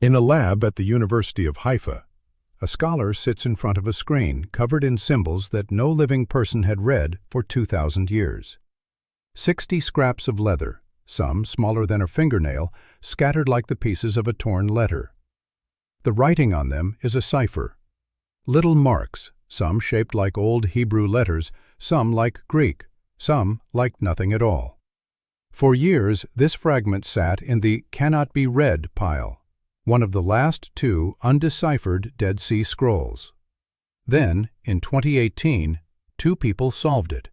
In a lab at the University of Haifa, a scholar sits in front of a screen covered in symbols that no living person had read for 2,000 years. 60 scraps of leather, some smaller than a fingernail, scattered like the pieces of a torn letter. The writing on them is a cipher. Little marks, some shaped like old Hebrew letters, some like Greek, some like nothing at all. For years, this fragment sat in the cannot be read pile, one of the last two undeciphered Dead Sea Scrolls. Then, in 2018, two people solved it.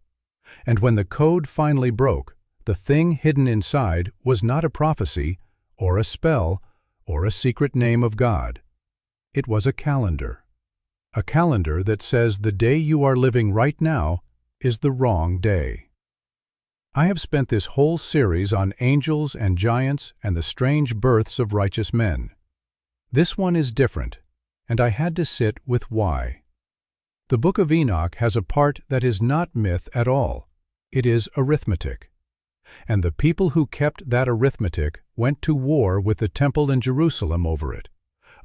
And when the code finally broke, the thing hidden inside was not a prophecy, or a spell, or a secret name of God. It was a calendar. A calendar that says the day you are living right now is the wrong day. I have spent this whole series on angels and giants and the strange births of righteous men. This one is different, and I had to sit with why. The Book of Enoch has a part that is not myth at all. It is arithmetic. And the people who kept that arithmetic went to war with the temple in Jerusalem over it.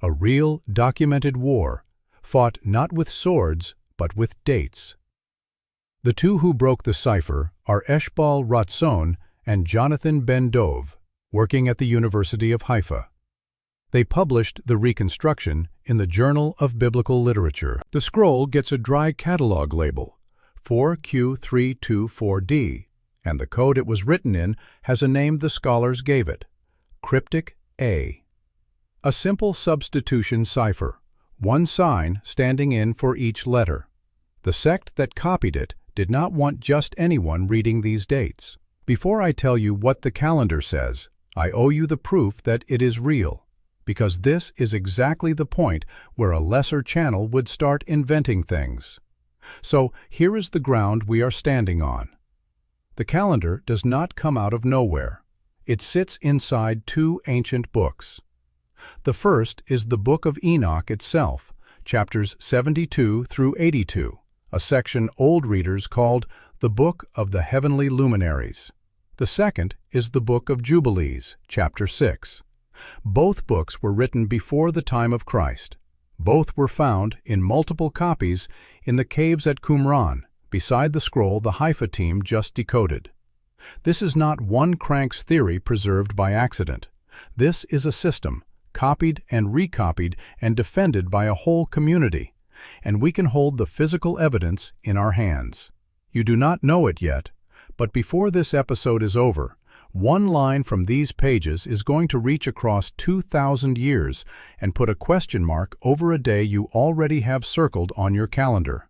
A real, documented war, fought not with swords, but with dates. The two who broke the cipher are Eshbal Ratzon and Jonathan ben-dov, working at the University of Haifa. They published the reconstruction in the Journal of Biblical Literature. The scroll gets a dry catalog label, 4Q324D, and the code it was written in has a name the scholars gave it, Cryptic A. A simple substitution cipher, one sign standing in for each letter. The sect that copied it did not want just anyone reading these dates. Before I tell you what the calendar says, I owe you the proof that it is real, because this is exactly the point where a lesser channel would start inventing things. So here is the ground we are standing on. The calendar does not come out of nowhere. It sits inside two ancient books. The first is the Book of Enoch itself, chapters 72 through 82, a section old readers called the Book of the Heavenly Luminaries. The second is the Book of Jubilees, chapter 6. Both books were written before the time of Christ. Both were found, in multiple copies, in the caves at Qumran, beside the scroll the Haifa team just decoded. This is not one crank's theory preserved by accident. This is a system, copied and recopied and defended by a whole community, and we can hold the physical evidence in our hands. You do not know it yet, but before this episode is over, one line from these pages is going to reach across 2,000 years and put a question mark over a day you already have circled on your calendar.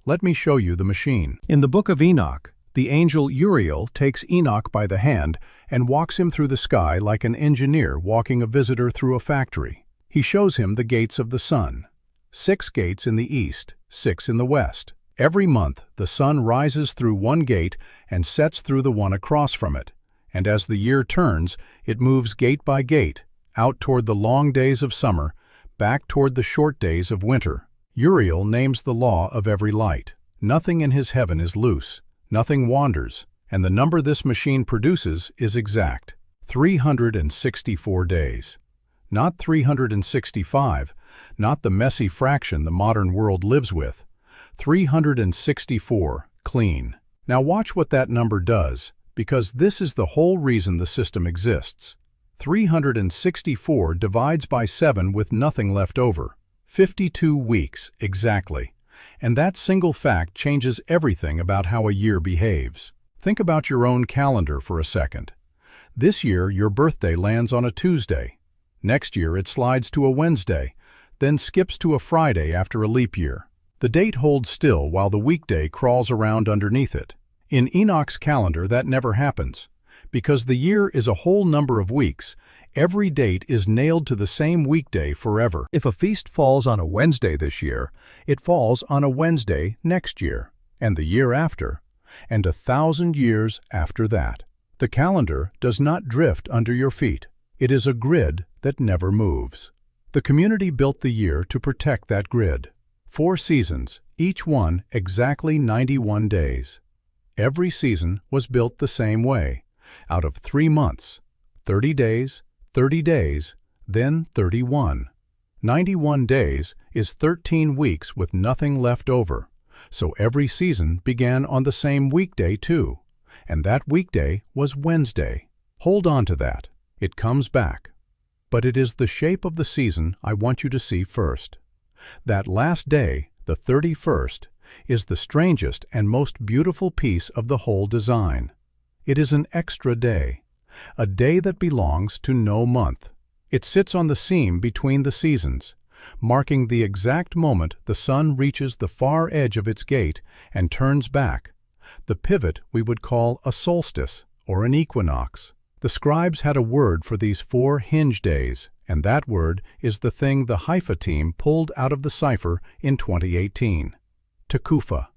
Let me show you the machine. In the Book of Enoch, the angel Uriel takes Enoch by the hand and walks him through the sky like an engineer walking a visitor through a factory. He shows him the gates of the sun. 6 gates in the east, 6 in the west. Every month, the sun rises through one gate and sets through the one across from it. And as the year turns, it moves gate by gate, out toward the long days of summer, back toward the short days of winter. Uriel names the law of every light. Nothing in his heaven is loose, nothing wanders, and the number this machine produces is exact, 364 days. Not 365, not the messy fraction the modern world lives with. 364, clean. Now watch what that number does, because this is the whole reason the system exists. 364 divides by 7 with nothing left over. 52 weeks, exactly. And that single fact changes everything about how a year behaves. Think about your own calendar for a second. This year, your birthday lands on a Tuesday. Next year, it slides to a Wednesday, then skips to a Friday after a leap year. The date holds still while the weekday crawls around underneath it. In Enoch's calendar, that never happens. Because the year is a whole number of weeks, every date is nailed to the same weekday forever. If a feast falls on a Wednesday this year, it falls on a Wednesday next year, and the year after, and 1,000 years after that. The calendar does not drift under your feet. It is a grid that never moves. The community built the year to protect that grid. 4 seasons, each one exactly 91 days. Every season was built the same way, out of 3 months, 30 days, 30 days, then 31. 91 days is 13 weeks with nothing left over, so every season began on the same weekday too, and that weekday was Wednesday. Hold on to that. It comes back. But it is the shape of the season I want you to see first. That last day, the 31st, is the strangest and most beautiful piece of the whole design. It is an extra day, a day that belongs to no month. It sits on the seam between the seasons, marking the exact moment the sun reaches the far edge of its gate and turns back, the pivot we would call a solstice or an equinox. The scribes had a word for these 4 hinge days, and that word is the thing the Haifa team pulled out of the cipher in 2018. Tekufah,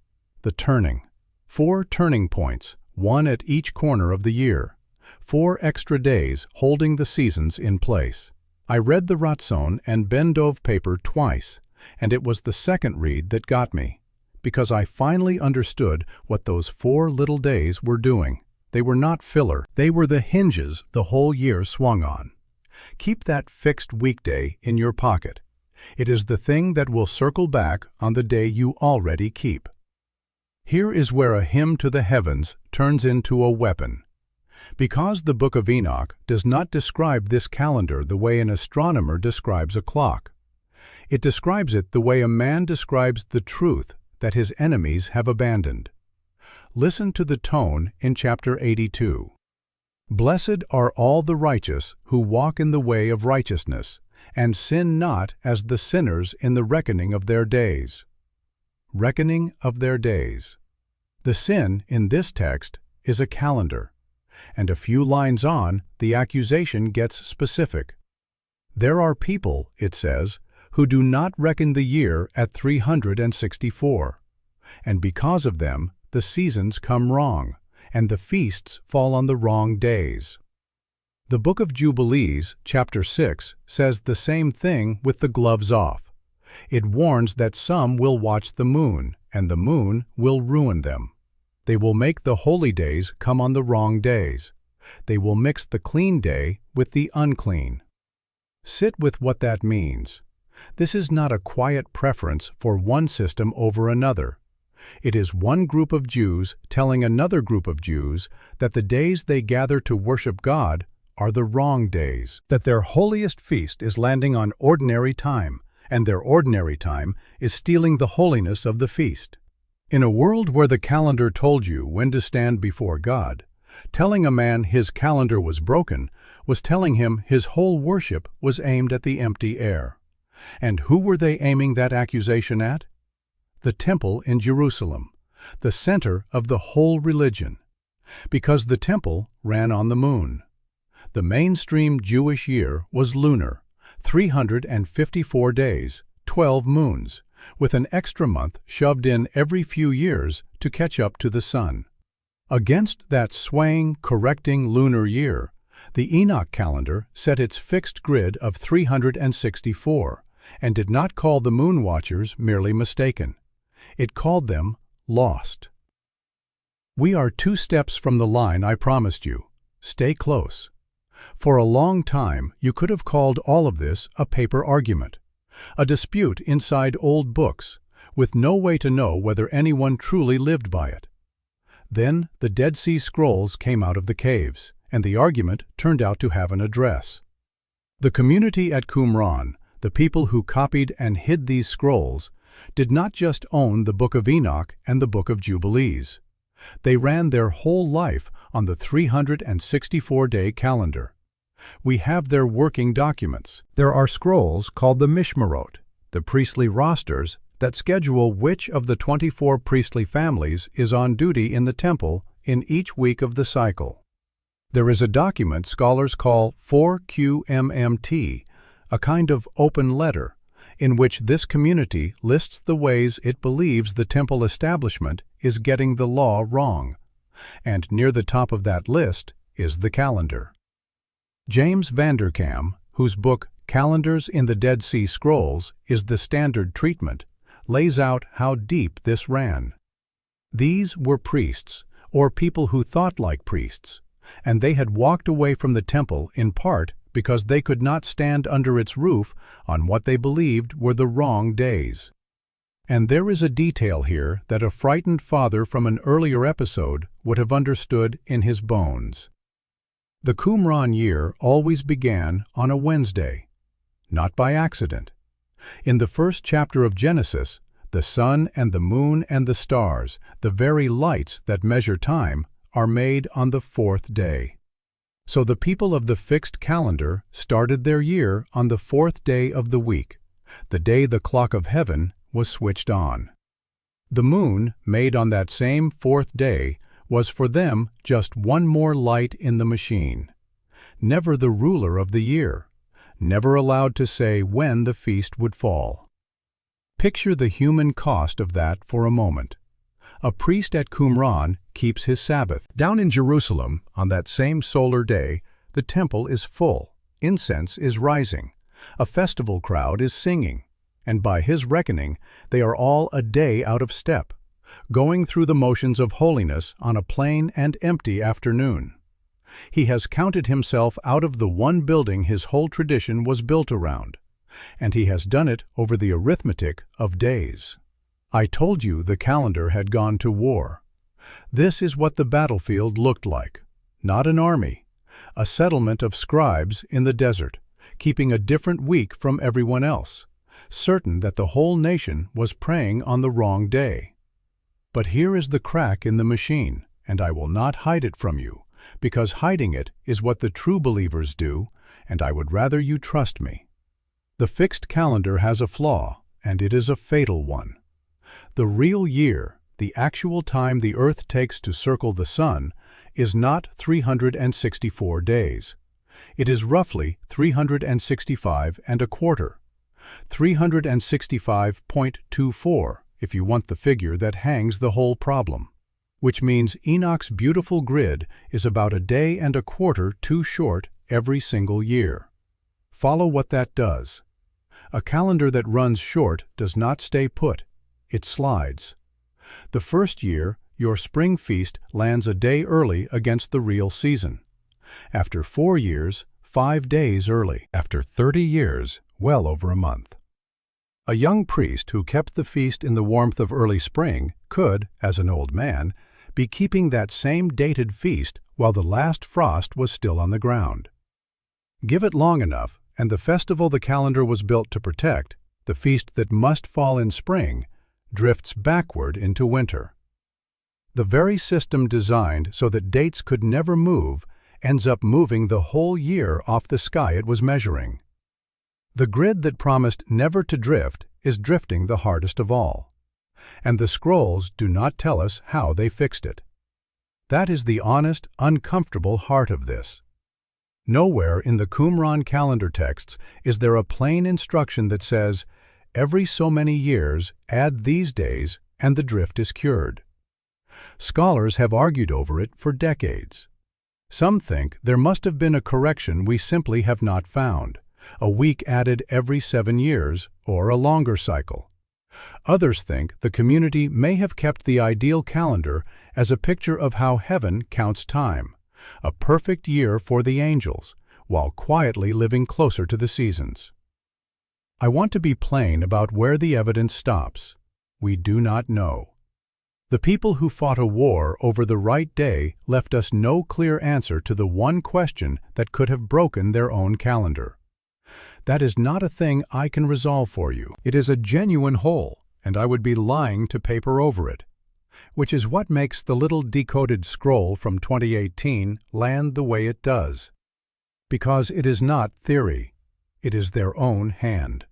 the turning. 4 turning points, one at each corner of the year. 4 extra days holding the seasons in place. I read the Ratzon and ben-dov paper twice, and it was the second read that got me, because I finally understood what those 4 little days were doing. They were not filler. They were the hinges the whole year swung on. Keep that fixed weekday in your pocket. It is the thing that will circle back on the day you already keep. Here is where a hymn to the heavens turns into a weapon. Because the Book of Enoch does not describe this calendar the way an astronomer describes a clock. It describes it the way a man describes the truth that his enemies have abandoned. Listen to the tone in chapter 82. Blessed are all the righteous who walk in the way of righteousness, and sin not as the sinners in the reckoning of their days. Reckoning of their days. The sin in this text is a calendar, and a few lines on, the accusation gets specific. There are people, it says, who do not reckon the year at 364, and because of them, the seasons come wrong, and the feasts fall on the wrong days. The Book of Jubilees, chapter 6, says the same thing with the gloves off. It warns that some will watch the moon, and the moon will ruin them. They will make the holy days come on the wrong days. They will mix the clean day with the unclean. Sit with what that means. This is not a quiet preference for one system over another. It is one group of Jews telling another group of Jews that the days they gather to worship God are the wrong days, that their holiest feast is landing on ordinary time, and their ordinary time is stealing the holiness of the feast. In a world where the calendar told you when to stand before God, telling a man his calendar was broken was telling him his whole worship was aimed at the empty air. And who were they aiming that accusation at? The temple in Jerusalem, the center of the whole religion, because the temple ran on the moon. The mainstream Jewish year was lunar, 354 days, 12 moons, with an extra month shoved in every few years to catch up to the sun. Against that swaying, correcting lunar year, the Enoch calendar set its fixed grid of 364 and did not call the moon watchers merely mistaken. It called them lost. We are 2 steps from the line I promised you. Stay close. For a long time, you could have called all of this a paper argument, a dispute inside old books, with no way to know whether anyone truly lived by it. Then the Dead Sea Scrolls came out of the caves, and the argument turned out to have an address. The community at Qumran, the people who copied and hid these scrolls, did not just own the Book of Enoch and the Book of Jubilees. They ran their whole life on the 364-day calendar. We have their working documents. There are scrolls called the Mishmarot, the priestly rosters that schedule which of the 24 priestly families is on duty in the temple in each week of the cycle. There is a document scholars call 4QMMT, a kind of open letter, in which this community lists the ways it believes the temple establishment is getting the law wrong, and near the top of that list is the calendar. James Vanderkam, whose book Calendars in the Dead Sea Scrolls is the standard treatment, lays out how deep this ran. These were priests, or people who thought like priests, and they had walked away from the temple in part because they could not stand under its roof on what they believed were the wrong days. And there is a detail here that a frightened father from an earlier episode would have understood in his bones. The Qumran year always began on a Wednesday, not by accident. In the first chapter of Genesis, the sun and the moon and the stars, the very lights that measure time, are made on the fourth day. So the people of the fixed calendar started their year on the fourth day of the week, the day the clock of heaven was switched on. The moon, made on that same fourth day, was for them just one more light in the machine. Never the ruler of the year, never allowed to say when the feast would fall. Picture the human cost of that for a moment. A priest at Qumran keeps his Sabbath. Down in Jerusalem, on that same solar day, the temple is full, incense is rising, a festival crowd is singing, and by his reckoning, they are all a day out of step, going through the motions of holiness on a plain and empty afternoon. He has counted himself out of the one building his whole tradition was built around, and he has done it over the arithmetic of days. I told you the calendar had gone to war. This is what the battlefield looked like. Not an army, a settlement of scribes in the desert, keeping a different week from everyone else, certain that the whole nation was praying on the wrong day. But here is the crack in the machine, and I will not hide it from you, because hiding it is what the true believers do, and I would rather you trust me. The fixed calendar has a flaw, and it is a fatal one. The real year, the actual time the earth takes to circle the sun, is not 364 days. It is roughly 365 and a quarter. 365.24 if you want the figure that hangs the whole problem, which means Enoch's beautiful grid is about a day and a quarter too short every single year. Follow what that does. A calendar that runs short does not stay put, it slides. The first year, your spring feast lands a day early against the real season. After 4 years, 5 days early. After 30 years, well over a month. A young priest who kept the feast in the warmth of early spring could, as an old man, be keeping that same dated feast while the last frost was still on the ground. Give it long enough, and the festival the calendar was built to protect, the feast that must fall in spring, drifts backward into winter. The very system designed so that dates could never move ends up moving the whole year off the sky it was measuring. The grid that promised never to drift is drifting the hardest of all, and the scrolls do not tell us how they fixed it. That is the honest, uncomfortable heart of this. Nowhere in the Qumran calendar texts is there a plain instruction that says, every so many years add these days and the drift is cured. Scholars have argued over it for decades. Some think there must have been a correction we simply have not found, a week added every 7 years, or a longer cycle. Others think the community may have kept the ideal calendar as a picture of how heaven counts time, a perfect year for the angels, while quietly living closer to the seasons. I want to be plain about where the evidence stops. We do not know. The people who fought a war over the right day left us no clear answer to the one question that could have broken their own calendar. That is not a thing I can resolve for you. It is a genuine hole, and I would be lying to paper over it, which is what makes the little decoded scroll from 2018 land the way it does. Because it is not theory, it is their own hand.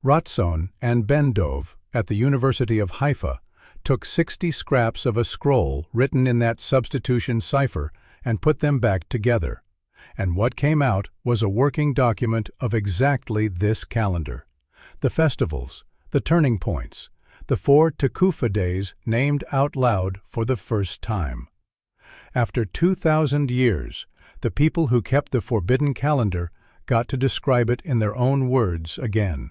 Ratzon and Ben-dov at the University of Haifa took 60 scraps of a scroll written in that substitution cipher and put them back together, and what came out was a working document of exactly this calendar: the festivals, the turning points, the 4 Tekufah days named out loud for the first time. After 2,000 years, the people who kept the forbidden calendar got to describe it in their own words again.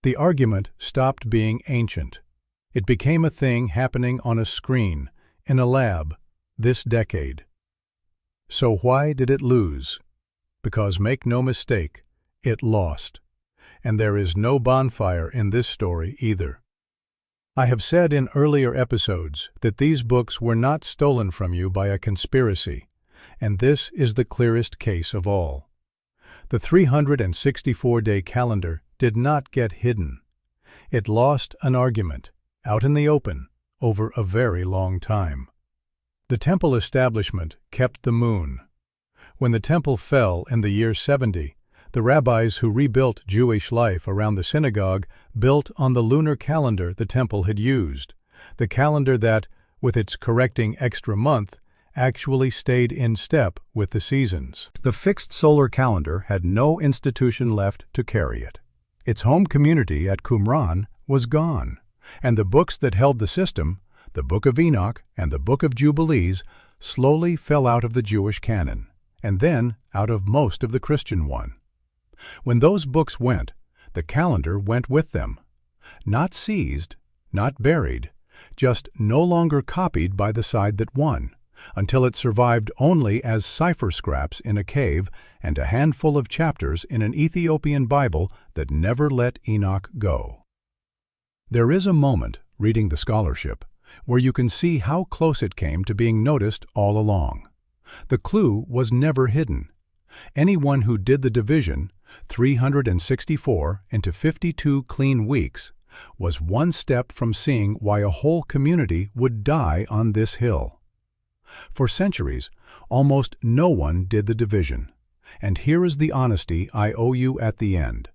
The argument stopped being ancient. It became a thing happening on a screen, in a lab, this decade. So why did it lose? because make no mistake, it lost. And there is no bonfire in this story either. I have said in earlier episodes that these books were not stolen from you by a conspiracy, and this is the clearest case of all. The 364-day calendar did not get hidden. It lost an argument, out in the open, over a very long time. The temple establishment kept the moon. When the temple fell in the year 70, the rabbis who rebuilt Jewish life around the synagogue built on the lunar calendar the temple had used, the calendar that, with its correcting extra month, actually stayed in step with the seasons. The fixed solar calendar had no institution left to carry it. Its home community at Qumran was gone, and the books that held the system, the Book of Enoch and the Book of Jubilees, slowly fell out of the Jewish canon, and then out of most of the Christian one. When those books went, the calendar went with them. Not seized, not buried, just no longer copied by the side that won, until it survived only as cipher scraps in a cave and a handful of chapters in an Ethiopian Bible that never let Enoch go. There is a moment, reading the scholarship, where you can see how close it came to being noticed all along. The clue was never hidden. Anyone who did the division, 364 into 52 clean weeks, was one step from seeing why a whole community would die on this hill. For centuries, almost no one did the division. And here is the honesty I owe you at the end,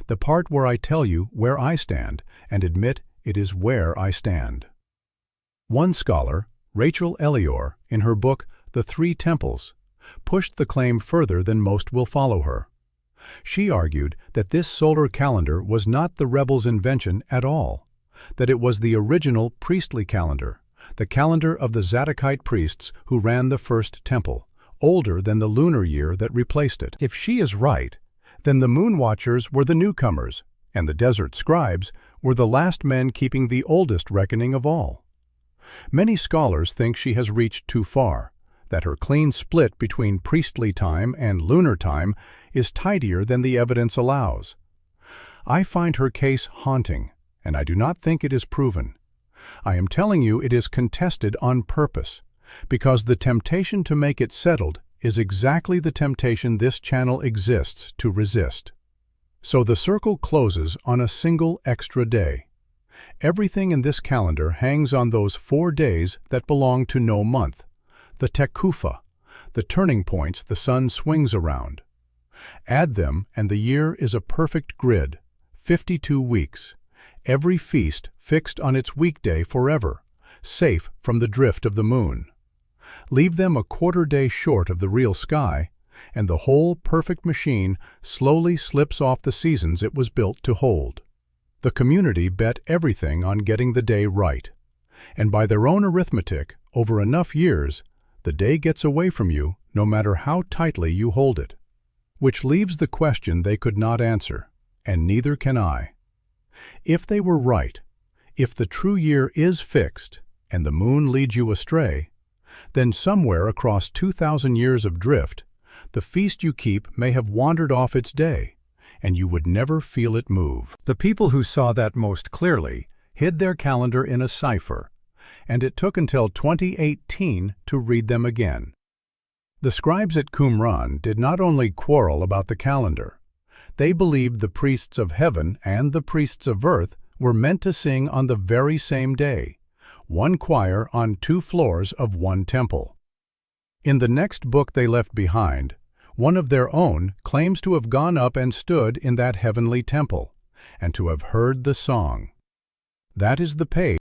the part where I tell you where I stand and admit it is where I stand. One scholar, Rachel Elior, in her book The Three Temples, pushed the claim further than most will follow her. She argued that this solar calendar was not the rebels' invention at all, that it was the original priestly calendar, the calendar of the Zadokite priests who ran the first temple, older than the lunar year that replaced it. If she is right, then the moon watchers were the newcomers, and the desert scribes were the last men keeping the oldest reckoning of all. Many scholars think she has reached too far, that her clean split between priestly time and lunar time is tidier than the evidence allows. I find her case haunting, and I do not think it is proven. I am telling you it is contested on purpose, because the temptation to make it settled is exactly the temptation this channel exists to resist. So the circle closes on a single extra day. Everything in this calendar hangs on those 4 days that belong to no month, the Tekufah, the turning points the sun swings around. Add them and the year is a perfect grid, 52 weeks, every feast fixed on its weekday forever, safe from the drift of the moon. Leave them a quarter day short of the real sky, and the whole perfect machine slowly slips off the seasons it was built to hold. The community bet everything on getting the day right, and by their own arithmetic, over enough years, the day gets away from you no matter how tightly you hold it. Which leaves the question they could not answer, and neither can I. If they were right, if the true year is fixed, and the moon leads you astray, then somewhere across 2,000 years of drift, the feast you keep may have wandered off its day, and you would never feel it move. The people who saw that most clearly hid their calendar in a cipher, and it took until 2018 to read them again. The scribes at Qumran did not only quarrel about the calendar. They believed the priests of heaven and the priests of earth were meant to sing on the very same day, one choir on 2 floors of one temple. In the next book they left behind, one of their own claims to have gone up and stood in that heavenly temple, and to have heard the song. That is the page